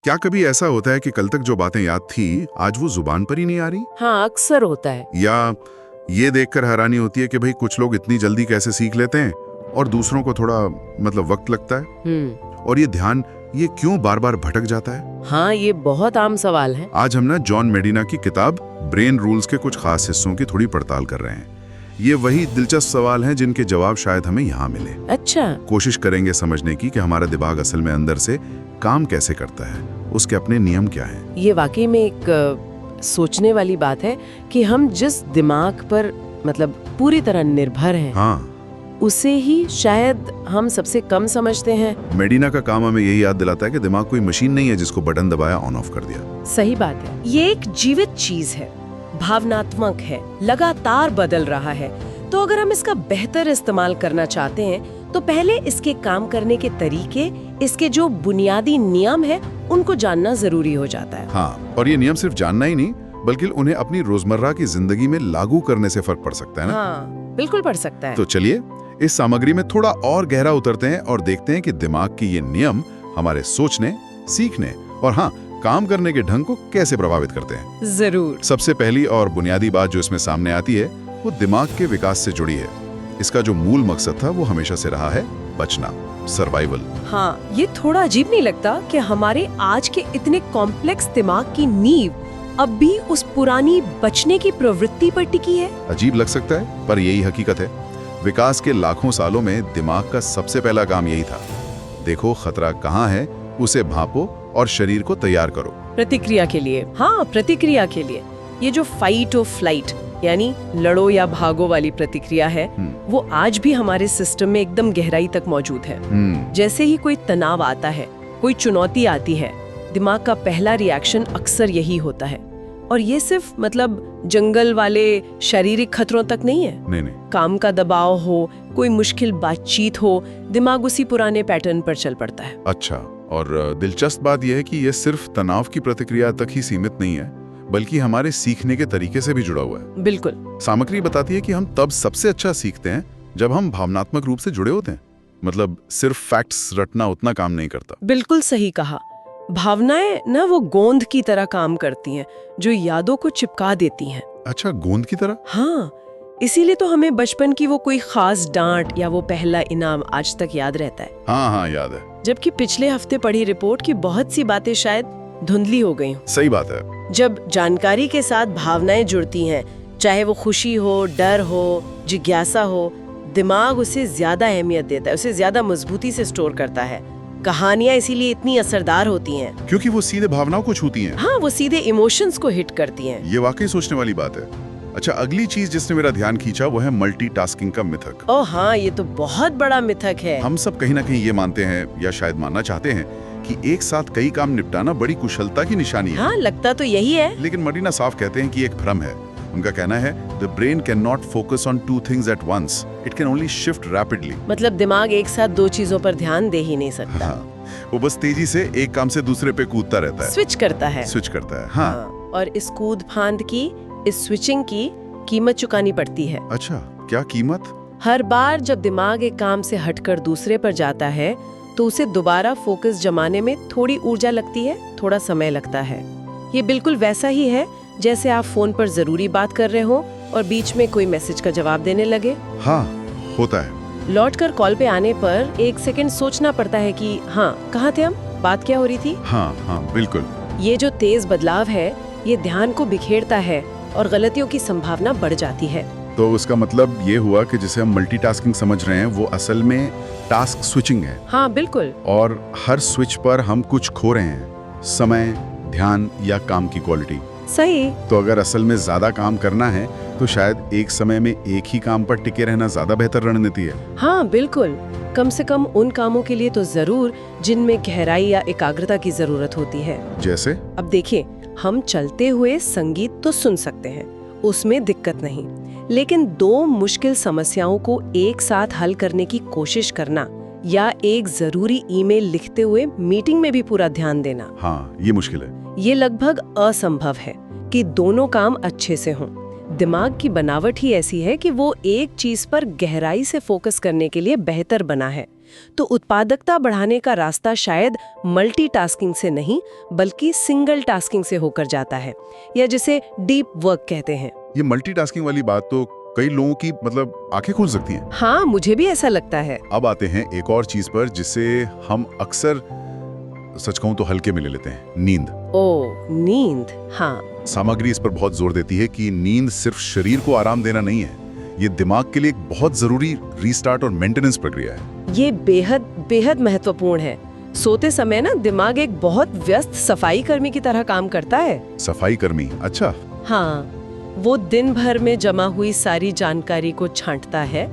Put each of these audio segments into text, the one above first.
क्या कभी ऐसा होता है कि कल तक जो बातें याद थी आज वो जुबान पर ही नहीं आ रही? हाँ, अक्सर होता है। या ये देखकर हैरानी होती है कि भाई कुछ लोग इतनी जल्दी कैसे सीख लेते हैं और दूसरों को थोड़ा वक्त लगता है। और ये ध्यान ये क्यों बार बार भटक जाता है? हाँ, ये बहुत आम सवाल है। आज हम ना जॉन मेडिना की किताब ब्रेन रूल्स के कुछ खास हिस्सों की थोड़ी पड़ताल कर रहे हैं। ये वही दिलचस्प सवाल हैं जिनके जवाब शायद हमें यहाँ मिले। अच्छा। कोशिश करेंगे समझने की कि हमारा दिमाग असल में अंदर से काम कैसे करता है, उसके अपने नियम क्या हैं। ये वाकई में एक सोचने वाली बात है कि हम जिस दिमाग पर पूरी तरह निर्भर हैं, हाँ, उसे ही शायद हम सबसे कम समझते हैं। मेडिना का काम हमें यही याद दिलाता है कि दिमाग कोई मशीन नहीं है जिसको बटन दबाया ऑन ऑफ कर दिया। सही बात है। ये एक जीवित चीज है, भावनात्मक है, लगातार बदल रहा है। तो अगर हम इसका बेहतर इस्तेमाल करना चाहते हैं तो पहले इसके काम करने के तरीके, इसके जो बुनियादी नियम है, उनको जानना जरूरी हो जाता है। हाँ, और ये नियम सिर्फ जानना ही नहीं बल्कि उन्हें अपनी रोजमर्रा की जिंदगी में लागू करने से फर्क पड़ सकता है ना? हाँ, बिल्कुल पड़ सकता है। तो चलिए इस सामग्री में थोड़ा और गहरा उतरते हैं और देखते हैं कि दिमाग के ये नियम हमारे सोचने, सीखने और हाँ, काम करने के ढंग को कैसे प्रभावित करते हैं। जरूर। सबसे पहली और बुनियादी बात जो इसमें सामने आती है वो दिमाग के विकास से जुड़ी है। इसका जो मूल मकसद था वो हमेशा से रहा है बचना, सर्वाइवल। हाँ, ये थोड़ा अजीब नहीं लगता कि हमारे आज के इतने कॉम्प्लेक्स दिमाग की नींव अब भी उस पुरानी बचने की प्रवृत्ति पर टिकी है? अजीब लग सकता है पर यही हकीकत है। विकास के लाखों सालों में दिमाग का सबसे पहला काम यही था, देखो खतरा कहाँ है, उसे भांपो और शरीर को तैयार करो प्रतिक्रिया के लिए। हाँ, प्रतिक्रिया के लिए। ये जो फाइट और फ्लाइट यानी लड़ो या भागो वाली प्रतिक्रिया है, वो आज भी हमारे सिस्टम में एकदम गहराई तक मौजूद है। जैसे ही कोई तनाव आता है, कोई चुनौती आती है, दिमाग का पहला रिएक्शन अक्सर यही होता है। और ये सिर्फ जंगल वाले शारीरिक खतरों तक नहीं है। नहीं। काम का दबाव हो, कोई मुश्किल बातचीत हो, दिमाग उसी पुराने पैटर्न पर चल पड़ता है। अच्छा, और दिलचस्प बात यह है कि यह सिर्फ तनाव की प्रतिक्रिया तक ही सीमित नहीं है बल्कि हमारे सीखने के तरीके से भी जुड़ा हुआ है। बिल्कुल। सामग्री बताती है कि हम तब सबसे अच्छा सीखते हैं जब हम भावनात्मक रूप से जुड़े होते हैं। सिर्फ फैक्ट्स रटना उतना काम नहीं करता। बिल्कुल सही कहा। भावनाएं ना वो गोंद की तरह काम करती हैं जो यादों को चिपका देती हैं। अच्छा, गोंद की तरह? हाँ, इसीलिए तो हमें बचपन की वो कोई खास डांट या वो पहला इनाम आज तक याद रहता है। हाँ, याद है। जबकि पिछले हफ्ते पढ़ी रिपोर्ट की बहुत सी बातें शायद धुंधली हो गई। सही बात है। जब जानकारी के साथ भावनाएं जुड़ती हैं, चाहे वो खुशी हो, डर हो, जिज्ञासा हो, दिमाग उसे ज्यादा अहमियत देता है, उसे ज्यादा मजबूती से स्टोर करता है। कहानियां इसीलिए इतनी असरदार होती हैं क्योंकि वो सीधे भावनाओं को छूती हैं। हाँ, वो सीधे इमोशंस को हिट करती हैं। ये वाकई सोचने वाली बात है। अच्छा, अगली चीज जिसने मेरा ध्यान खींचा वो है मल्टीटास्किंग का मिथक। ओह हाँ, ये तो बहुत बड़ा मिथक है। हम सब कहीं ना कहीं ये मानते हैं या शायद मानना चाहते हैं कि एक साथ कई काम निपटाना बड़ी कुशलता की निशानी है। हाँ, लगता तो यही है। लेकिन मरीना साफ कहते हैं कि एक भ्रम है। उनका कहना है the brain can not focus on two things at once, it can only shift rapidly. दिमाग एक साथ दो चीजों पर ध्यान दे ही नहीं सकता। हाँ, वो बस तेजी से एक काम से दूसरे पे कूदता रहता है, स्विच करता है। हाँ। और इस कूद फांद की, इस स्विचिंग की कीमत चुकानी पड़ती है। अच्छा, क्या कीमत? हर बार जब दिमाग एक काम से हटकर दूसरे पर जाता है तो उसे दोबारा फोकस जमाने में थोड़ी ऊर्जा लगती है, थोड़ा समय लगता है। ये बिल्कुल वैसा ही है जैसे आप फोन पर जरूरी बात कर रहे हो और बीच में कोई मैसेज का जवाब देने लगे। हाँ, होता है। लौटकर कॉल पे आने पर एक सेकंड सोचना पड़ता है कि हाँ, कहाँ थे हम, बात क्या हो रही थी। हाँ, बिल्कुल। ये जो तेज बदलाव है, ये ध्यान को बिखेरता है और गलतियों की संभावना बढ़ जाती है। तो उसका मतलब ये हुआ कि जिसे हम मल्टीटास्किंग समझ रहे हैं वो असल में टास्क स्विचिंग है। हाँ, बिल्कुल। और हर स्विच पर हम कुछ खो रहे हैं, समय, ध्यान या काम की क्वालिटी। सही। तो अगर असल में ज्यादा काम करना है तो शायद एक समय में एक ही काम पर टिके रहना ज्यादा बेहतर रणनीति है। हाँ, बिल्कुल। कम से कम उन कामों के लिए तो जरूर जिनमें गहराई या एकाग्रता की जरूरत होती है। जैसे? अब देखिए, हम चलते हुए संगीत तो सुन सकते हैं, उसमें दिक्कत नहीं, लेकिन दो मुश्किल समस्याओं को एक साथ हल करने की कोशिश करना या एक जरूरी ईमेल लिखते हुए मीटिंग में भी पूरा ध्यान देना, हाँ, ये मुश्किल है। ये लगभग असंभव है कि दोनों काम अच्छे से हों। दिमाग की बनावट ही ऐसी है कि वो एक चीज पर गहराई से फोकस करने के लिए बेहतर बना है, तो उत्पादकता बढ़ाने का रास्ता शायद मल्टीटास्किंग से नहीं बल्कि सिंगल टास्किंग से होकर जाता है, या जिसे डीप वर्क कहते हैं। ये मल्टीटास्किंग वाली बात तो कई लोगों की मतलब आंखें खोल सकती हैं। हाँ, मुझे भी ऐसा लगता है। अब आते हैं एक और चीज पर जिसे हम अक्सर सच कहूं तो हल्के में ले लेते हैं, नींद। ओ, नींद। हाँ, सामग्री इस पर बहुत जोर देती है कि नींद सिर्फ शरीर को आराम देना नहीं है, ये दिमाग के लिए एक बहुत जरूरी रीस्टार्ट और मेंटेनेंस प्रक्रिया है। ये बेहद बेहद महत्वपूर्ण है। सोते समय ना दिमाग एक बहुत व्यस्त सफाई कर्मी की तरह काम करता है। सफाई कर्मी? अच्छा। हाँ, वो दिन भर में जमा हुई सारी जानकारी को छांटता है,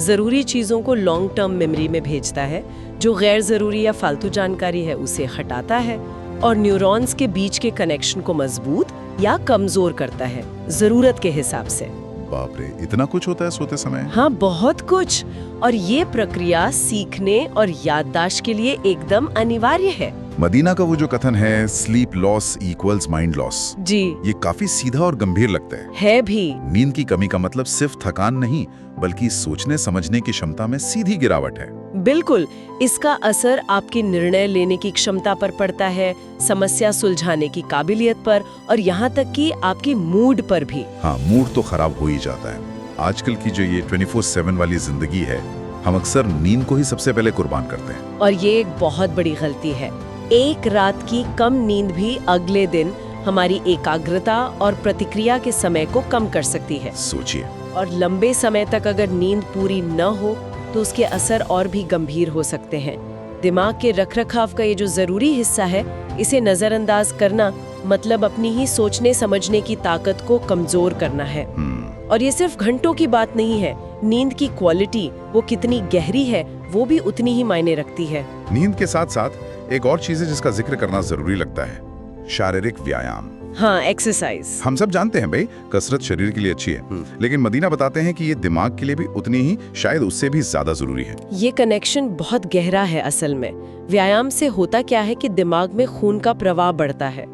जरूरी चीजों को लॉन्ग टर्म मेमोरी में भेजता है, जो गैर जरूरी या फालतू जानकारी है उसे हटाता है और न्यूरॉन्स के बीच के कनेक्शन को मजबूत या कमजोर करता है जरूरत के हिसाब से। बाप रे, इतना कुछ होता है सोते समय? हाँ, बहुत कुछ। और ये प्रक्रिया सीखने और याददाश्त के लिए एकदम अनिवार्य है। मदीना का वो जो कथन है, sleep loss equals mind loss, जी, ये काफी सीधा और गंभीर लगता है भी। नींद की कमी का मतलब सिर्फ थकान नहीं, बल्कि सोचने समझने की क्षमता में सीधी गिरावट है। बिल्कुल, इसका असर आपकी निर्णय लेने की क्षमता पर पड़ता है, समस्या सुलझाने की काबिलियत पर, और यहाँ तक कि आपकी मूड पर भी। हाँ, मूड तो खराब हो ही जाता है। आजकल की जो ये 24/7 वाली जिंदगी है, हम अक्सर नींद को ही सबसे पहले कुर्बान करते हैं। और ये एक बहुत बड़ी गलती है। एक रात की कम नींद भी अगले दिन हमारी एकाग्रता और प्रतिक्रिया के समय को कम कर सकती है। सोचिए। और लंबे समय तक अगर नींद पूरी न हो तो उसके असर और भी गंभीर हो सकते हैं। दिमाग के रखरखाव का ये जो जरूरी हिस्सा है, इसे नजरअंदाज करना मतलब अपनी ही सोचने समझने की ताकत को कमजोर करना है। और ये सिर्फ घंटों की बात नहीं है, नींद की क्वालिटी, वो कितनी गहरी है, वो भी उतनी ही मायने रखती है। नींद के साथ साथ एक और चीज है जिसका जिक्र करना जरूरी लगता है, शारीरिक व्यायाम। हाँ, एक्सरसाइज। हम सब जानते हैं भाई, कसरत शरीर के लिए अच्छी है, लेकिन मदीना बताते हैं कि ये दिमाग के लिए भी उतनी ही, शायद उससे भी ज्यादा जरूरी है। ये कनेक्शन बहुत गहरा है असल में। व्यायाम से होता क्या है कि दिमाग में खून का प्रवाह बढ़ता है,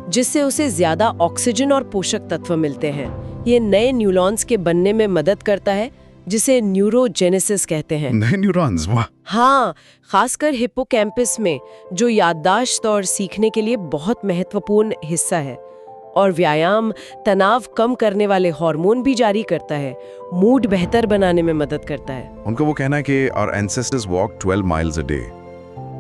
जिससे उसे ज्यादा ऑक्सीजन और पोषक तत्व मिलते हैं। ये नए न्यूरॉन्स के बनने में मदद करता है, जिसे न्यूरोजेनेसिस कहते हैं। नए न्यूरॉन्स? वाह। हाँ, खासकर हिप्पोकैम्पस में, जो याददाश्त और सीखने के लिए बहुत महत्वपूर्ण हिस्सा है। और व्यायाम तनाव कम करने वाले हार्मोन भी जारी करता है, मूड बेहतर बनाने में मदद करता है। उनका वो कहना है कि our ancestors walked 12 miles a day,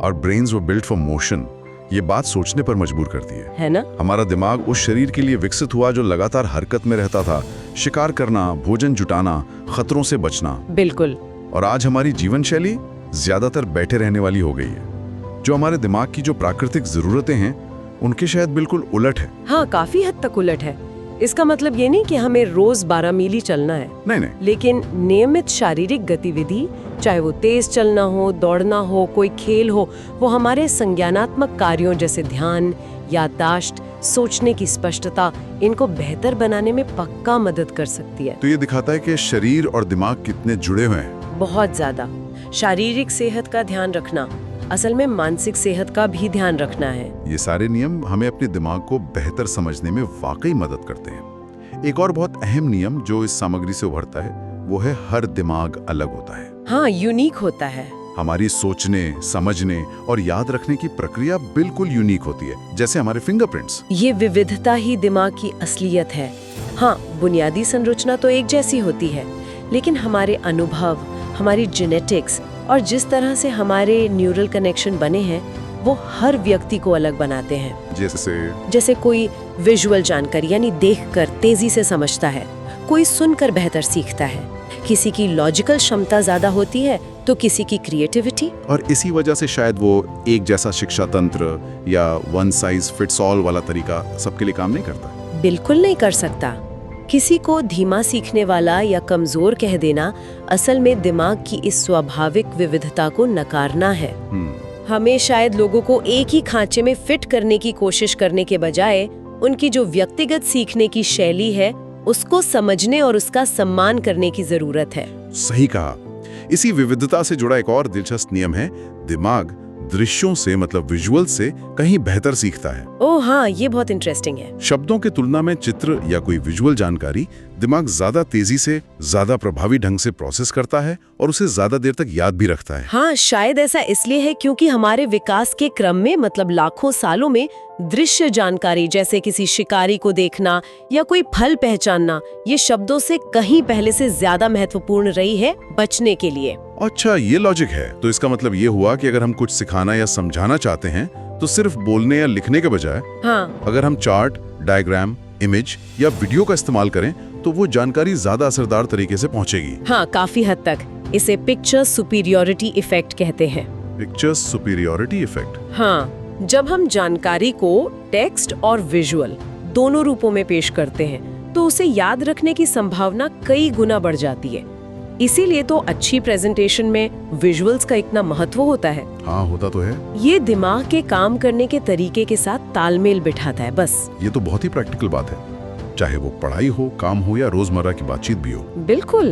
our brains were built for motion। ये बात सोचने पर मजबूर करती है ना? हमारा दिमाग उस शरीर के लिए विकसित हुआ जो लगातार हरकत में रहता था, शिकार करना, भोजन जुटाना, खतरों से बचना। बिल्कुल। और आज हमारी जीवन शैली ज्यादातर बैठे रहने वाली हो गई है, जो हमारे दिमाग की जो प्राकृतिक जरूरतें हैं उनके शायद बिल्कुल उलट है। हाँ, काफी हद तक उलट है। इसका मतलब ये नहीं कि हमें रोज 12 मील ही चलना है, नहीं, लेकिन नियमित शारीरिक गतिविधि, चाहे वो तेज चलना हो, दौड़ना हो, कोई खेल हो, वो हमारे संज्ञानात्मक कार्यों जैसे ध्यान, याददाश्त, सोचने की स्पष्टता, इनको बेहतर बनाने में पक्का मदद कर सकती है। तो ये दिखाता है कि शरीर और दिमाग कितने जुड़े हुए हैं। बहुत ज्यादा। शारीरिक सेहत का ध्यान रखना असल में मानसिक सेहत का भी ध्यान रखना है। ये सारे नियम हमें अपने दिमाग को बेहतर समझने में वाकई मदद करते हैं। एक और बहुत अहम नियम जो इस सामग्री से उभरता है वो है, हर दिमाग अलग होता है। हाँ, यूनिक होता है। हमारी सोचने, समझने और याद रखने की प्रक्रिया बिल्कुल यूनिक होती है, जैसे हमारे फिंगरप्रिंट्स। ये विविधता ही दिमाग की असलियत है। हाँ, बुनियादी संरचना तो एक जैसी होती है, लेकिन हमारे अनुभव, हमारी जेनेटिक्स और जिस तरह से हमारे न्यूरल कनेक्शन बने हैं, वो हर व्यक्ति को अलग बनाते हैं। जैसे कोई विजुअल जानकारी यानी देखकर तेजी से समझता है, कोई सुनकर बेहतर सीखता है, किसी की लॉजिकल क्षमता ज्यादा होती है तो किसी की क्रिएटिविटी। और इसी वजह से शायद वो एक जैसा शिक्षा तंत्र या वन साइज फिट्स ऑल वाला तरीका सबके लिए काम नहीं करता। बिल्कुल नहीं कर सकता। किसी को धीमा सीखने वाला या कमजोर कह देना असल में दिमाग की इस स्वाभाविक विविधता को नकारना है। हमें शायद लोगों को एक ही खांचे में फिट करने की कोशिश करने के बजाय उनकी जो व्यक्तिगत सीखने की शैली है उसको समझने और उसका सम्मान करने की जरूरत है। सही कहा। इसी विविधता से जुड़ा एक और दिलचस्प नियम है, दिमाग दृश्यों से मतलब विजुअल से कहीं बेहतर सीखता है। ओह हाँ, ये बहुत इंटरेस्टिंग है। शब्दों के तुलना में चित्र या कोई विजुअल जानकारी दिमाग ज्यादा तेजी से, ज्यादा प्रभावी ढंग से प्रोसेस करता है और उसे ज्यादा देर तक याद भी रखता है। हाँ, शायद ऐसा इसलिए है क्योंकि हमारे विकास के क्रम में, मतलब लाखों सालों में, दृश्य जानकारी जैसे किसी शिकारी को देखना या कोई फल पहचानना, ये शब्दों से कहीं पहले से ज्यादा महत्वपूर्ण रही है बचने के लिए। अच्छा, ये लॉजिक है। तो इसका मतलब ये हुआ कि अगर हम कुछ सिखाना या समझाना चाहते हैं तो सिर्फ बोलने या लिखने के बजाय अगर हम चार्ट, डायग्राम, इमेज या वीडियो का इस्तेमाल करें तो वो जानकारी ज्यादा असरदार तरीके से पहुंचेगी। हाँ, काफी हद तक। इसे पिक्चर सुपीरियरिटी इफेक्ट कहते हैं। Picture superiority effect? हाँ, जब हम जानकारी को टेक्स्ट और विजुअल दोनों रूपों में पेश करते हैं तो उसे याद रखने की संभावना कई गुना बढ़ जाती है। इसीलिए तो अच्छी प्रेजेंटेशन में विजुअल्स का इतना महत्व होता है। हाँ, होता तो है। ये दिमाग के काम करने के तरीके के साथ तालमेल बिठाता है बस। ये तो बहुत ही प्रैक्टिकल बात है, चाहे वो पढ़ाई हो, काम हो या रोजमर्रा की बातचीत भी हो। बिल्कुल।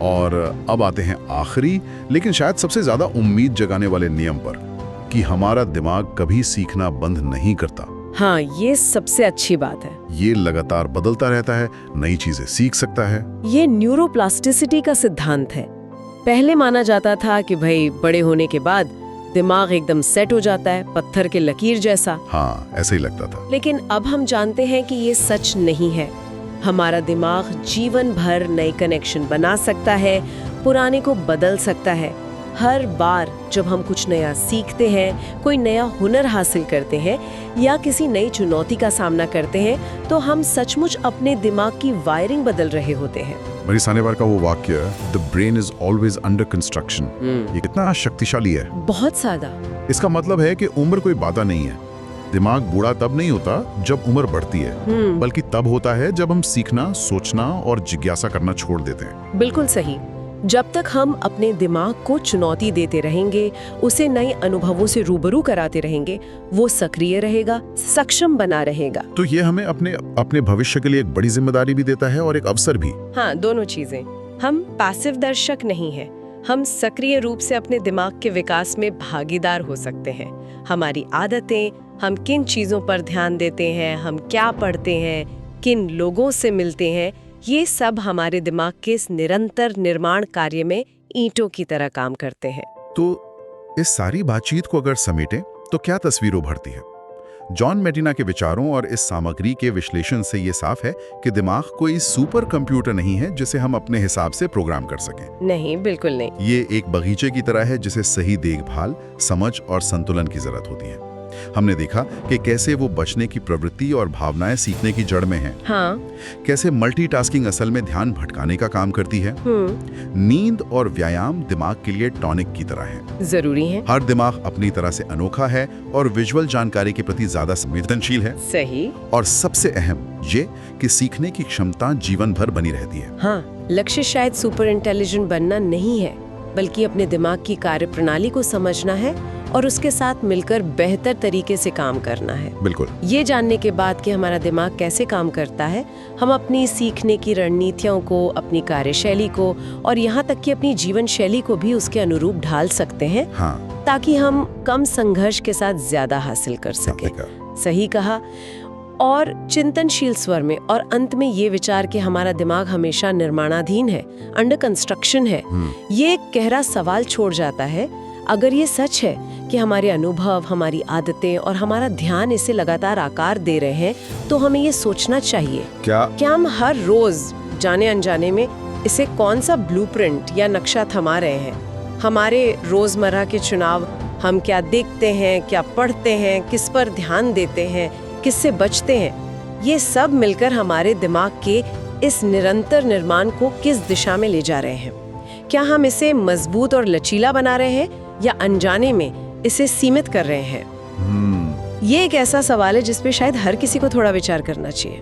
और अब आते हैं आखिरी लेकिन शायद सबसे ज्यादा उम्मीद जगाने वाले नियम पर, कि हमारा दिमाग कभी सीखना बंद नहीं करता। हाँ, ये सबसे अच्छी बात है। ये लगातार बदलता रहता है, नई चीजें सीख सकता है। ये न्यूरोप्लास्टिसिटी का सिद्धांत है। पहले माना जाता था कि भाई बड़े होने के बाद दिमाग एकदम सेट हो जाता है, पत्थर के लकीर जैसा। हाँ, ऐसा ही लगता था। लेकिन अब हम जानते हैं कि ये सच नहीं है। हमारा दिमाग जीवन भर नए कनेक्शन बना सकता है, पुराने को बदल सकता है। हर बार जब हम कुछ नया सीखते हैं, कोई नया हुनर हासिल करते हैं या किसी नई चुनौती का सामना करते हैं तो हम सचमुच अपने दिमाग की वायरिंग बदल रहे होते हैं। मरी सानेवार का वो वाक्य, the brain is always under construction, ये कितना शक्तिशाली है। बहुत ज्यादा। इसका मतलब है कि उम्र कोई बाधा नहीं है। दिमाग बूढ़ा तब नहीं होता जब उम्र बढ़ती है, बल्कि तब होता है जब हम सीखना, सोचना और जिज्ञासा करना छोड़ देते हैं। बिल्कुल सही। जब तक हम अपने दिमाग को चुनौती देते रहेंगे, उसे नए अनुभवों से रूबरू कराते रहेंगे, वो सक्रिय रहेगा, सक्षम बना रहेगा। तो ये हमें अपने भविष्य के लिए एक बड़ी जिम्मेदारी भी देता है और एक अवसर भी। हाँ, दोनों चीजें। हम पैसिव दर्शक नहीं हैं, हम सक्रिय रूप से अपने दिमाग के विकास में भागीदार हो सकते हैं। हमारी आदतें, हम किन चीजों पर ध्यान देते हैं, हम क्या पढ़ते हैं, किन लोगों से मिलते हैं, ये सब हमारे दिमाग के इस निरंतर निर्माण कार्य में ईंटों की तरह काम करते हैं। तो इस सारी बातचीत को अगर समेटें तो क्या तस्वीर उभरती है? जॉन मेडिना के विचारों और इस सामग्री के विश्लेषण से ये साफ है कि दिमाग कोई सुपर कंप्यूटर नहीं है जिसे हम अपने हिसाब से प्रोग्राम कर सकें। नहीं, बिल्कुल नहीं। ये एक बगीचे की तरह है जिसे सही देखभाल, समझ और संतुलन की जरूरत होती है। हमने देखा कि कैसे वो बचने की प्रवृत्ति और भावनाएं सीखने की जड़ में हैं। हाँ। कैसे मल्टीटास्किंग असल में ध्यान भटकाने का काम करती है। नींद और व्यायाम दिमाग के लिए टॉनिक की तरह है, जरूरी है। हर दिमाग अपनी तरह से अनोखा है और विजुअल जानकारी के प्रति ज्यादा संवेदनशील है। सही। और सबसे अहम ये कि सीखने की क्षमता जीवन भर बनी रहती है। हाँ, लक्ष्य शायद सुपर इंटेलिजेंट बनना नहीं है, बल्कि अपने दिमाग की कार्यप्रणाली को समझना है और उसके साथ मिलकर बेहतर तरीके से काम करना है। बिल्कुल। ये जानने के बाद कि हमारा दिमाग कैसे काम करता है, हम अपनी सीखने की रणनीतियों को, अपनी कार्यशैली को और यहाँ तक कि अपनी जीवन शैली को भी उसके अनुरूप ढाल सकते हैं। हाँ। ताकि हम कम संघर्ष के साथ ज्यादा हासिल कर सकें। सही कहा। और चिंतनशील स्वर में और अंत में ये विचार कि हमारा दिमाग हमेशा निर्माणाधीन है, अंडर कंस्ट्रक्शन है, ये एक गहरा सवाल छोड़ जाता है। अगर ये सच है कि हमारे अनुभव, हमारी आदतें और हमारा ध्यान इसे लगातार आकार दे रहे हैं, तो हमें ये सोचना चाहिए क्या हम हर रोज जाने अनजाने में इसे कौन सा ब्लूप्रिंट या नक्शा थमा रहे हैं। हमारे रोजमर्रा के चुनाव, हम क्या देखते हैं, क्या पढ़ते हैं, किस पर ध्यान देते हैं, किससे बचते हैं, ये सब मिलकर हमारे दिमाग के इस निरंतर निर्माण को किस दिशा में ले जा रहे हैं। क्या हम इसे मजबूत और लचीला बना रहे हैं या अनजाने में इसे सीमित कर रहे हैं? ये एक ऐसा सवाल है जिस पे शायद हर किसी को थोड़ा विचार करना चाहिए।